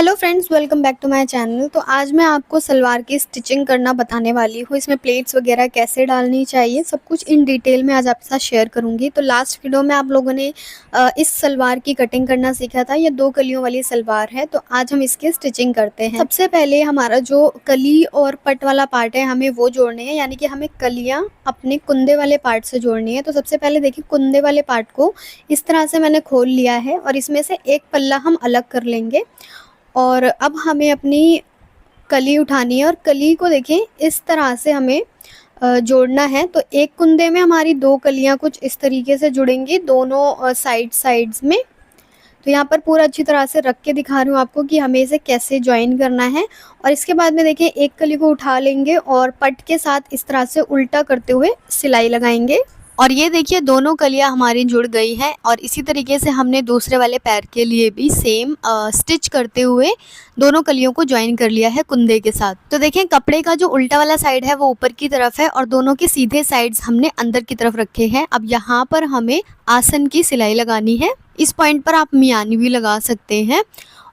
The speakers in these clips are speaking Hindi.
Hello friends, welcome back to my channel. तो आज मैं आपको सलवार की स्टिचिंग करना बताने वाली हूँ। इसमें प्लेट्स वगैरह कैसे डालनी चाहिए, सब कुछ इन डिटेल में आज आपके साथ शेयर करूँगी। तो लास्ट वीडियो में आप लोगों ने इस सलवार की कटिंग करना सीखा था। ये 2 कलियों वाली सलवार है, तो आज हम इसकी स्टिचिंग करते हैं। सबसे पहले हमारा जो कली और पट वाला पार्ट है, हमें वो जोड़ने हैं, यानी कि हमें कलियाँ अपने कुंदे वाले पार्ट से जोड़नी है। तो सबसे पहले देखिए, कुंदे वाले पार्ट को इस तरह से मैंने खोल लिया है और इसमें से एक पल्ला हम अलग कर लेंगे। और अब हमें अपनी कली उठानी है और कली को देखें इस तरह से हमें जोड़ना है। तो एक कुंदे में हमारी 2 कलियां कुछ इस तरीके से जुड़ेंगी दोनों साइड्स में। तो यहाँ पर पूरा अच्छी तरह से रख के दिखा रही हूँ आपको कि हमें इसे कैसे ज्वाइन करना है। और इसके बाद में देखिए, एक कली को उठा लेंगे और पट के साथ इस तरह से उल्टा करते हुए सिलाई लगाएंगे। और ये देखिए, दोनों कलियां हमारी जुड़ गई हैं। और इसी तरीके से हमने दूसरे वाले पैर के लिए भी सेम स्टिच करते हुए दोनों कलियों को ज्वाइन कर लिया है कुंदे के साथ। तो देखें, कपड़े का जो उल्टा वाला साइड है वो ऊपर की तरफ है और दोनों के सीधे साइड्स हमने अंदर की तरफ रखे हैं। अब यहाँ पर हमें आसन की सिलाई लगानी है। इस पॉइंट पर आप मियानी भी लगा सकते हैं।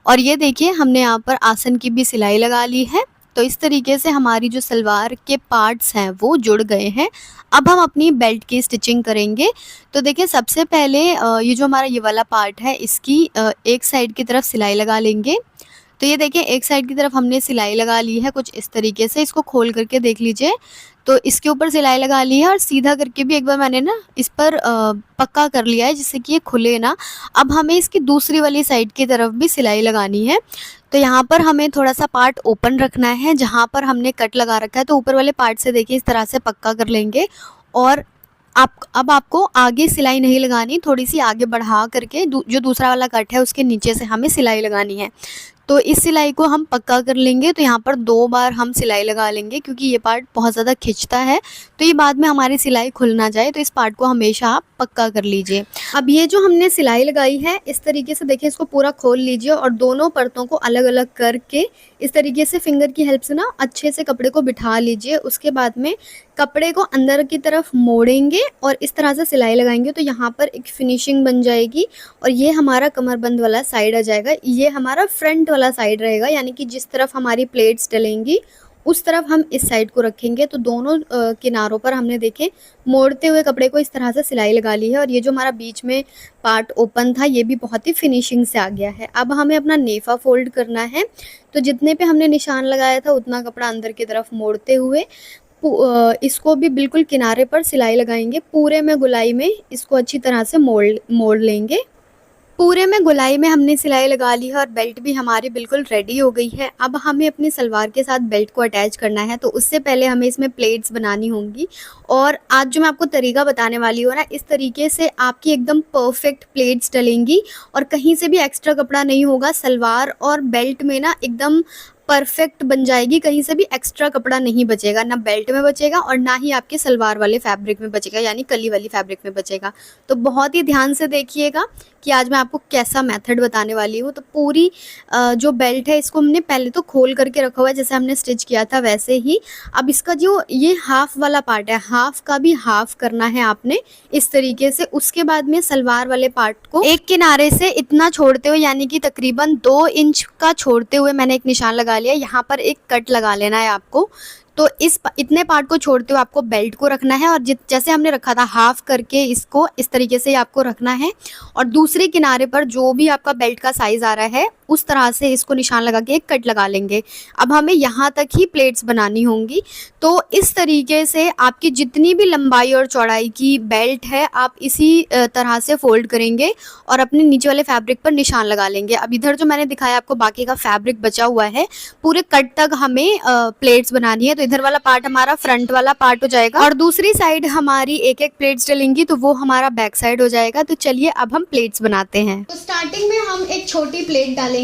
और ये देखिए, हमने यहाँ पर आसन की भी सिलाई लगा ली है। तो इस तरीके से हमारी जो सलवार के पार्ट्स हैं वो जुड़ गए हैं। अब हम अपनी बेल्ट की स्टिचिंग करेंगे। तो देखिए, सबसे पहले ये जो हमारा ये वाला पार्ट है, इसकी एक साइड की तरफ सिलाई लगा लेंगे। तो ये देखिए, एक साइड की तरफ हमने सिलाई लगा ली है कुछ इस तरीके से। इसको खोल करके देख लीजिए। तो इसके ऊपर सिलाई लगा ली है और सीधा करके भी एक बार मैंने ना इस पर पक्का कर लिया है, जिससे कि ये खुले ना। अब हमें इसकी दूसरी वाली साइड की तरफ भी सिलाई लगानी है। तो यहाँ पर हमें थोड़ा सा पार्ट ओपन रखना है जहाँ पर हमने कट लगा रखा है। तो ऊपर वाले पार्ट से देखिए इस तरह से पक्का कर लेंगे। और अब आपको आगे सिलाई नहीं लगानी, थोड़ी सी आगे बढ़ा करके जो दूसरा वाला कट है उसके नीचे से हमें सिलाई लगानी है। तो इस सिलाई को हम पक्का कर लेंगे। तो यहाँ पर 2 बार हम सिलाई लगा लेंगे, क्योंकि ये पार्ट बहुत ज़्यादा खिंचता है। तो ये बाद में हमारी सिलाई खुल ना जाए, तो इस पार्ट को हमेशा आप पक्का कर लीजिए। अब ये जो हमने सिलाई लगाई है, इस तरीके से देखिए, इसको पूरा खोल लीजिए और दोनों परतों को अलग अलग करके इस तरीके से फिंगर की हेल्प से ना अच्छे से कपड़े को बिठा लीजिए। उसके बाद में कपड़े को अंदर की तरफ मोड़ेंगे और इस तरह से सिलाई लगाएंगे। तो यहाँ पर एक फिनिशिंग बन जाएगी और ये हमारा कमरबंद वाला साइड आ जाएगा। ये हमारा फ्रंट वाला साइड रहेगा, यानी कि जिस तरफ हमारी प्लेट्स डलेंगी उस तरफ हम इस साइड को रखेंगे। तो दोनों किनारों पर हमने देखे मोड़ते हुए कपड़े को इस तरह से सिलाई लगा ली है। और ये जो हमारा बीच में पार्ट ओपन था, ये भी बहुत ही फिनिशिंग से आ गया है। अब हमें अपना नेफा फोल्ड करना है। तो जितने पे हमने निशान लगाया था उतना कपड़ा अंदर की तरफ मोड़ते हुए इसको भी बिल्कुल किनारे पर सिलाई लगाएंगे। पूरे में गोलाई में इसको अच्छी तरह से मोड़ लेंगे। पूरे में गोलाई में हमने सिलाई लगा ली है और बेल्ट भी हमारी बिल्कुल रेडी हो गई है। अब हमें अपनी सलवार के साथ बेल्ट को अटैच करना है। तो उससे पहले हमें इसमें प्लेट्स बनानी होंगी। और आज जो मैं आपको तरीका बताने वाली हूँ ना, इस तरीके से आपकी एकदम परफेक्ट प्लेट्स डलेंगी और कहीं से भी एक्स्ट्रा कपड़ा नहीं होगा। सलवार और बेल्ट में ना एकदम परफेक्ट बन जाएगी, कहीं से भी एक्स्ट्रा कपड़ा नहीं बचेगा, ना बेल्ट में बचेगा और ना ही आपके सलवार वाले फैब्रिक में बचेगा, यानी कली वाली फैब्रिक में बचेगा। तो बहुत ही ध्यान से देखिएगा कि आज मैं आपको कैसा मेथड बताने वाली हूँ। तो पूरी जो बेल्ट है इसको हमने पहले तो खोल करके रखा हुआ है, जैसे हमने स्टिच किया था वैसे ही। अब इसका जो ये हाफ वाला पार्ट है, हाफ का भी हाफ करना है आपने इस तरीके से। उसके बाद में सलवार वाले पार्ट को एक किनारे से इतना छोड़ते हुए, यानी कि तकरीबन 2 इंच का छोड़ते हुए मैंने एक निशान लगा लिया। यहाँ पर एक कट लगा लेना है आपको। तो इतने पार्ट को छोड़ते हुए आपको बेल्ट को रखना है और जैसे हमने रखा था हाफ करके, इसको इस तरीके से आपको रखना है। और दूसरे किनारे पर जो भी आपका बेल्ट का साइज आ रहा है उस तरह से इसको निशान लगा के एक कट लगा लेंगे। अब हमें यहाँ तक ही प्लेट्स बनानी होंगी। तो इस तरीके से आपकी जितनी भी लंबाई और चौड़ाई की बेल्ट है, आप इसी तरह से फोल्ड करेंगे और अपने नीचे वाले फैब्रिक पर निशान लगा लेंगे। अब इधर जो मैंने दिखाया आपको बाकी का फैब्रिक बचा हुआ है, पूरे कट तक हमें प्लेट्स बनानी है। तो इधर वाला पार्ट हमारा फ्रंट वाला पार्ट हो जाएगा और दूसरी साइड हमारी एक एक प्लेट्स डलेंगी, तो वो हमारा बैक साइड हो जाएगा। तो चलिए अब हम प्लेट्स बनाते हैं। तो स्टार्टिंग में हम एक छोटी प्लेट डालेंगे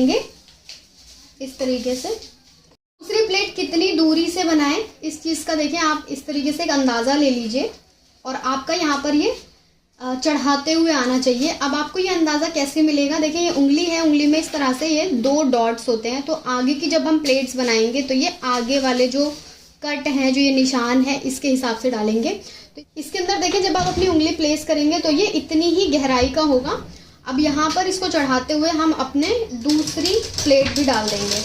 इस तरीके से। दूसरी प्लेट कितनी दूरी से बनाएं इस चीज का देखें आप, इस तरीके से एक अंदाजा ले लीजिए और आपका यहाँ पर ये चढ़ाते हुए आना चाहिए। अब आपको ये अंदाज़ा कैसे मिलेगा, देखिए ये उंगली है, उंगली में इस तरह से ये 2 डॉट्स होते हैं। तो आगे की जब हम प्लेट्स बनाएंगे तो ये आगे वाले जो कट हैं, जो ये निशान है, इसके हिसाब से डालेंगे। तो इसके अंदर देखिए, जब आप अपनी उंगली प्लेस करेंगे तो ये इतनी ही गहराई का होगा। अब यहाँ पर इसको चढ़ाते हुए हम अपने दूसरी प्लेट भी डाल देंगे।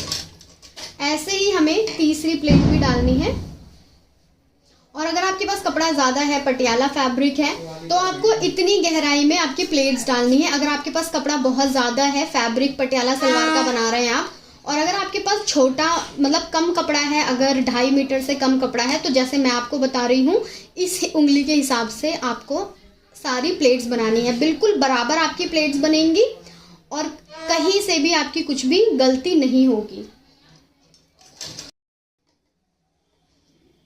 ऐसे ही हमें तीसरी प्लेट भी डालनी है। और अगर आपके पास कपड़ा ज़्यादा है, पटियाला फैब्रिक है, तो आपको इतनी गहराई में आपकी प्लेट्स डालनी है। अगर आपके पास कपड़ा बहुत ज़्यादा है, फैब्रिक पटियाला सलवार का बना रहे हैं आप, और अगर आपके पास छोटा मतलब कम कपड़ा है, अगर 2.5 मीटर से कम कपड़ा है, तो जैसे मैं आपको बता रही हूँ इस उंगली के हिसाब से आपको सारी प्लेट्स बनानी है। बिल्कुल बराबर आपकी प्लेट्स बनेंगी और कहीं से भी आपकी कुछ भी गलती नहीं होगी।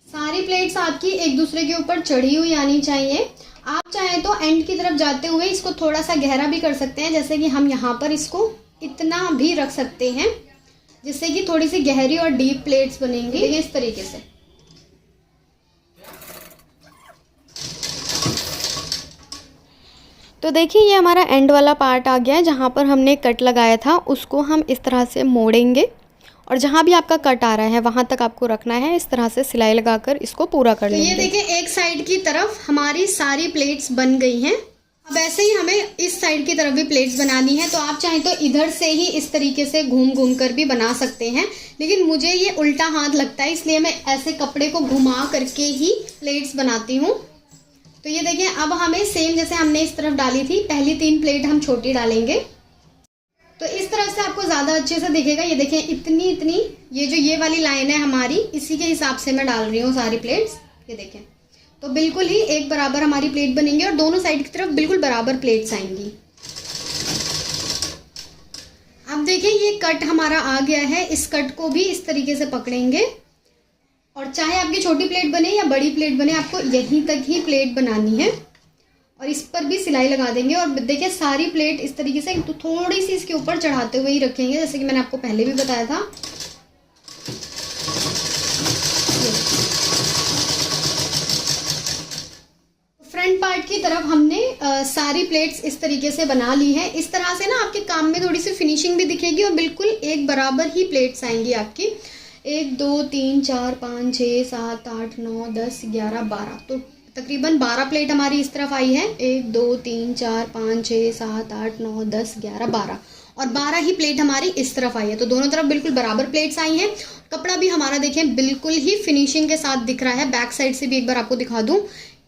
सारी प्लेट्स आपकी एक दूसरे के ऊपर चढ़ी हुई आनी चाहिए। आप चाहें तो एंड की तरफ जाते हुए इसको थोड़ा सा गहरा भी कर सकते हैं, जैसे कि हम यहाँ पर इसको इतना भी रख सकते हैं जिससे कि थोड़ी सी गहरी और डीप प्लेट्स बनेंगी इस तरीके से। तो देखिए ये हमारा एंड वाला पार्ट आ गया है, जहाँ पर हमने कट लगाया था उसको हम इस तरह से मोड़ेंगे और जहाँ भी आपका कट आ रहा है वहाँ तक आपको रखना है। इस तरह से सिलाई लगाकर इसको पूरा कर लेंगे। तो ये देखिए एक साइड की तरफ हमारी सारी प्लेट्स बन गई हैं। अब ऐसे ही हमें इस साइड की तरफ भी प्लेट्स बनानी है। तो आप चाहें तो इधर से ही इस तरीके से घूम घूम कर भी बना सकते हैं, लेकिन मुझे ये उल्टा हाथ लगता है, इसलिए मैं ऐसे कपड़े को घुमा करके ही प्लेट्स बनाती हूँ। तो ये देखिए अब हमें सेम जैसे हमने इस तरफ डाली थी, पहली 3 प्लेट हम छोटी डालेंगे तो इस तरफ से आपको ज़्यादा अच्छे से दिखेगा। ये देखिए इतनी इतनी ये जो ये वाली लाइन है हमारी, इसी के हिसाब से मैं डाल रही हूँ सारी प्लेट्स। ये देखें तो बिल्कुल ही एक बराबर हमारी प्लेट बनेंगी और दोनों साइड की तरफ बिल्कुल बराबर प्लेट्स आएंगी। अब देखिए ये कट हमारा आ गया है, इस कट को भी इस तरीके से पकड़ेंगे और चाहे आपकी छोटी प्लेट बने या बड़ी प्लेट बने, आपको यहीं तक ही प्लेट बनानी है और इस पर भी सिलाई लगा देंगे। और देखिए सारी प्लेट इस तरीके से तो थोड़ी सी इसके ऊपर चढ़ाते हुए ही रखेंगे, जैसे कि मैंने आपको पहले भी बताया था। फ्रंट पार्ट की तरफ हमने सारी प्लेट्स इस तरीके से बना ली है। इस तरह से ना आपके काम में थोड़ी सी फिनिशिंग भी दिखेगी और बिल्कुल एक बराबर ही प्लेट्स आएंगी आपकी। 1 2 3 4 5 6 7 8 9 10 11 12, तो तकरीबन 12 प्लेट हमारी इस तरफ आई है। 1 2 3 4 5 6 7 8 9 10 11 12 और 12 ही प्लेट हमारी इस तरफ आई है। तो दोनों तरफ बिल्कुल बराबर प्लेट्स आई हैं। कपड़ा भी हमारा देखें बिल्कुल ही फिनिशिंग के साथ दिख रहा है। बैक साइड से भी एक बार आपको दिखा दूं,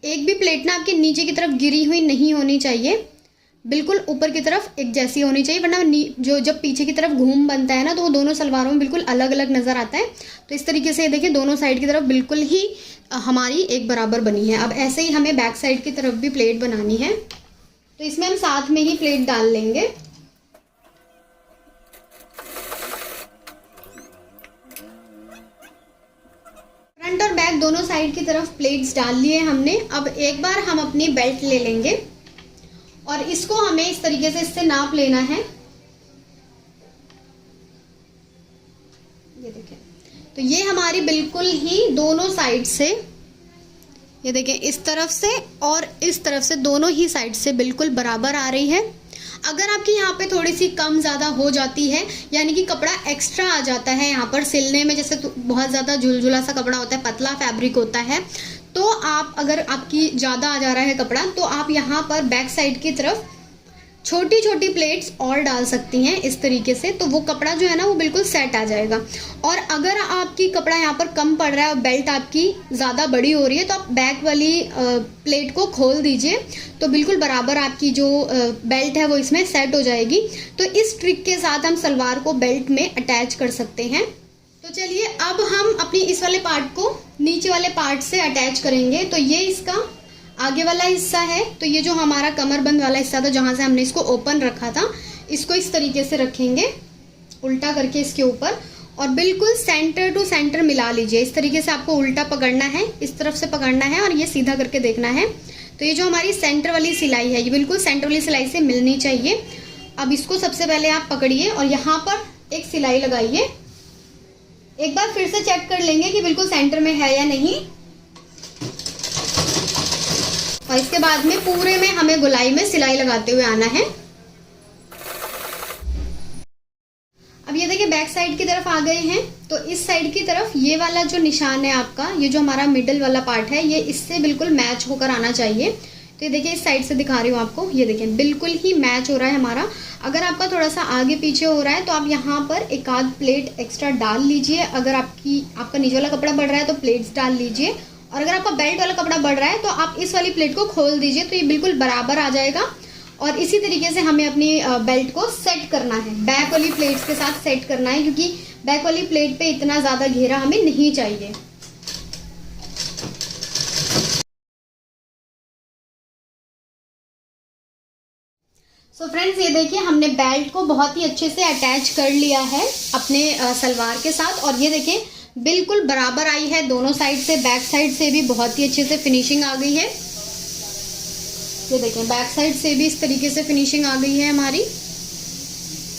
एक भी प्लेट ना आपके नीचे की तरफ गिरी हुई नहीं होनी चाहिए, बिल्कुल ऊपर की तरफ एक जैसी होनी चाहिए, वरना जो जब पीछे की तरफ घूम बनता है ना तो वो दोनों सलवारों में बिल्कुल अलग अलग नज़र आता है। तो इस तरीके से देखिए दोनों साइड की तरफ बिल्कुल ही हमारी एक बराबर बनी है। अब ऐसे ही हमें बैक साइड की तरफ भी प्लेट बनानी है, तो इसमें हम साथ में ही प्लेट डाल लेंगे। फ्रंट और बैक दोनों साइड की तरफ प्लेट्स डाल लिए हमने। अब एक बार हम अपनी बेल्ट ले लेंगे और इसको हमें इस तरीके से इससे नाप लेना है। ये देखें तो ये हमारी बिल्कुल ही दोनों साइड से, ये देखें इस तरफ से और इस तरफ से दोनों ही साइड से बिल्कुल बराबर आ रही है। अगर आपकी यहाँ पे थोड़ी सी कम ज़्यादा हो जाती है, यानी कि कपड़ा एक्स्ट्रा आ जाता है यहाँ पर सिलने में, जैसे तो बहुत ज़्यादा झुलझुला सा कपड़ा होता है, पतला फैब्रिक होता है, तो आप अगर आपकी ज़्यादा आ जा रहा है कपड़ा, तो आप यहाँ पर बैक साइड की तरफ छोटी छोटी प्लेट्स और डाल सकती हैं इस तरीके से। तो वो कपड़ा जो है ना वो बिल्कुल सेट आ जाएगा। और अगर आपकी कपड़ा यहाँ पर कम पड़ रहा है और बेल्ट आपकी ज़्यादा बड़ी हो रही है, तो आप बैक वाली प्लेट को खोल दीजिए, तो बिल्कुल बराबर आपकी जो बेल्ट है वो इसमें सेट हो जाएगी। तो इस ट्रिक के साथ हम सलवार को बेल्ट में अटैच कर सकते हैं। तो चलिए अब हम अपनी इस वाले पार्ट को नीचे वाले पार्ट से अटैच करेंगे। तो ये इसका आगे वाला हिस्सा है, तो ये जो हमारा कमरबंद वाला हिस्सा था जहाँ से हमने इसको ओपन रखा था, इसको इस तरीके से रखेंगे उल्टा करके इसके ऊपर और बिल्कुल सेंटर टू सेंटर मिला लीजिए। इस तरीके से आपको उल्टा पकड़ना है, इस तरफ से पकड़ना है और ये सीधा करके देखना है। तो ये जो हमारी सेंटर वाली सिलाई है ये बिल्कुल सेंटर वाली सिलाई से मिलनी चाहिए। अब इसको सबसे पहले आप पकड़िए और यहाँ पर एक सिलाई लगाइए। एक बार फिर से चेक कर लेंगे कि बिल्कुल सेंटर में है या नहीं, और इसके बाद में पूरे में हमें गोलाई में सिलाई लगाते हुए आना है। अब ये देखिए बैक साइड की तरफ आ गए हैं, तो इस साइड की तरफ ये वाला जो निशान है आपका, ये जो हमारा मिडल वाला पार्ट है, ये इससे बिल्कुल मैच होकर आना चाहिए। तो ये देखिए इस साइड से दिखा रही हूँ आपको, ये देखिए बिल्कुल ही मैच हो रहा है हमारा। अगर आपका थोड़ा सा आगे पीछे हो रहा है तो आप यहाँ पर एक आध प्लेट एक्स्ट्रा डाल लीजिए। अगर आपका नीचे वाला कपड़ा बढ़ रहा है तो प्लेट्स डाल लीजिए, और अगर आपका बेल्ट वाला कपड़ा बढ़ रहा है तो आप इस वाली प्लेट को खोल दीजिए, तो ये बिल्कुल बराबर आ जाएगा। और इसी तरीके से हमें अपनी बेल्ट को सेट करना है, बैक वाली प्लेट्स के साथ सेट करना है, क्योंकि बैक वाली प्लेट पे इतना ज़्यादा घेरा हमें नहीं चाहिए। सो फ्रेंड्स, ये देखिए हमने बेल्ट को बहुत ही अच्छे से अटैच कर लिया है अपने सलवार के साथ, और ये देखिए बिल्कुल बराबर आई है दोनों साइड से। बैक साइड से भी बहुत ही अच्छे से फिनिशिंग आ गई है। ये देखिए बैक साइड से भी इस तरीके से फिनिशिंग आ गई है हमारी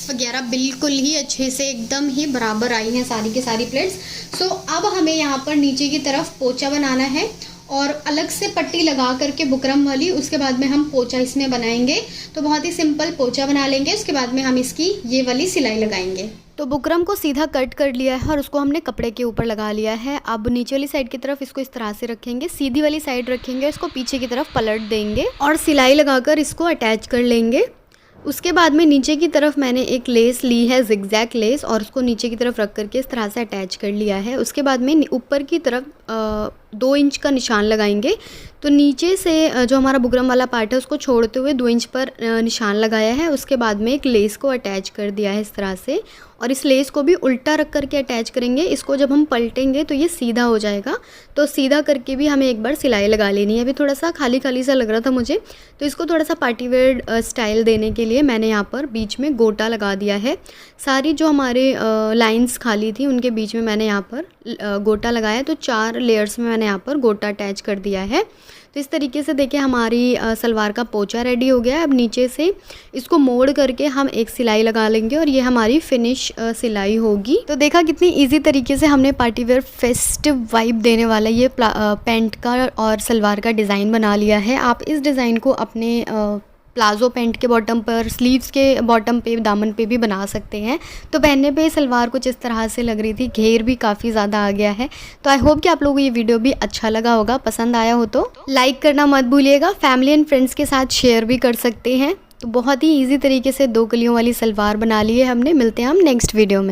वगैरह, बिल्कुल ही अच्छे से एकदम ही बराबर आई हैं सारी की सारी प्लेट्स। सो अब हमें यहाँ पर नीचे की तरफ पोंचा बनाना है, और अलग से पट्टी लगा करके बुकरम वाली, उसके बाद में हम पोंचा इसमें बनाएंगे। तो बहुत ही सिंपल पोंचा बना लेंगे, उसके बाद में हम इसकी ये वाली सिलाई लगाएंगे। तो बुकरम को सीधा कट कर लिया है और उसको हमने कपड़े के ऊपर लगा लिया है। अब नीचे वाली साइड की तरफ इसको इस तरह से रखेंगे, सीधी वाली साइड रखेंगे, इसको पीछे की तरफ पलट देंगे और सिलाई लगाकर इसको अटैच कर लेंगे। उसके बाद में नीचे की तरफ मैंने एक लेस ली है, जिगजैग लेस, और उसको नीचे की तरफ रख करके इस तरह से अटैच कर लिया है। उसके बाद में ऊपर की तरफ 2 इंच का निशान लगाएंगे। तो नीचे से जो हमारा बुकरम वाला पार्ट है उसको छोड़ते हुए 2 इंच पर निशान लगाया है। उसके बाद में एक लेस को अटैच कर दिया है इस तरह से, और इस लेस को भी उल्टा रख करके अटैच करेंगे। इसको जब हम पलटेंगे तो ये सीधा हो जाएगा, तो सीधा करके भी हमें एक बार सिलाई लगा लेनी है। अभी थोड़ा सा खाली खाली सा लग रहा था मुझे, तो इसको थोड़ा सा पार्टी वेयर स्टाइल देने के लिए मैंने यहाँ पर बीच में गोटा लगा दिया है। सारी जो हमारे लाइंस खाली थी उनके बीच में मैंने यहाँ पर गोटा लगाया, तो 4 लेयर्स में मैंने यहाँ पर गोटा अटैच कर दिया है। तो इस तरीके से देखिए हमारी सलवार का पोंचा रेडी हो गया है। अब नीचे से इसको मोड़ करके हम एक सिलाई लगा लेंगे और ये हमारी फिनिश सिलाई होगी। तो देखा कितनी इजी तरीके से हमने पार्टी वेयर फेस्टिव वाइब देने वाला ये पैंट का और सलवार का डिज़ाइन बना लिया है। आप इस डिज़ाइन को अपने प्लाजो पैंट के बॉटम पर, स्लीव्स के बॉटम पे, दामन पे भी बना सकते हैं। तो पहनने पे सलवार कुछ इस तरह से लग रही थी, घेर भी काफ़ी ज़्यादा आ गया है। तो आई होप कि आप लोगों को ये वीडियो भी अच्छा लगा होगा, पसंद आया हो तो लाइक करना मत भूलिएगा। फैमिली एंड फ्रेंड्स के साथ शेयर भी कर सकते हैं। तो बहुत ही ईजी तरीके से 2 कलियों वाली सलवार बना ली है हमने। मिलते हैं हम नेक्स्ट वीडियो में।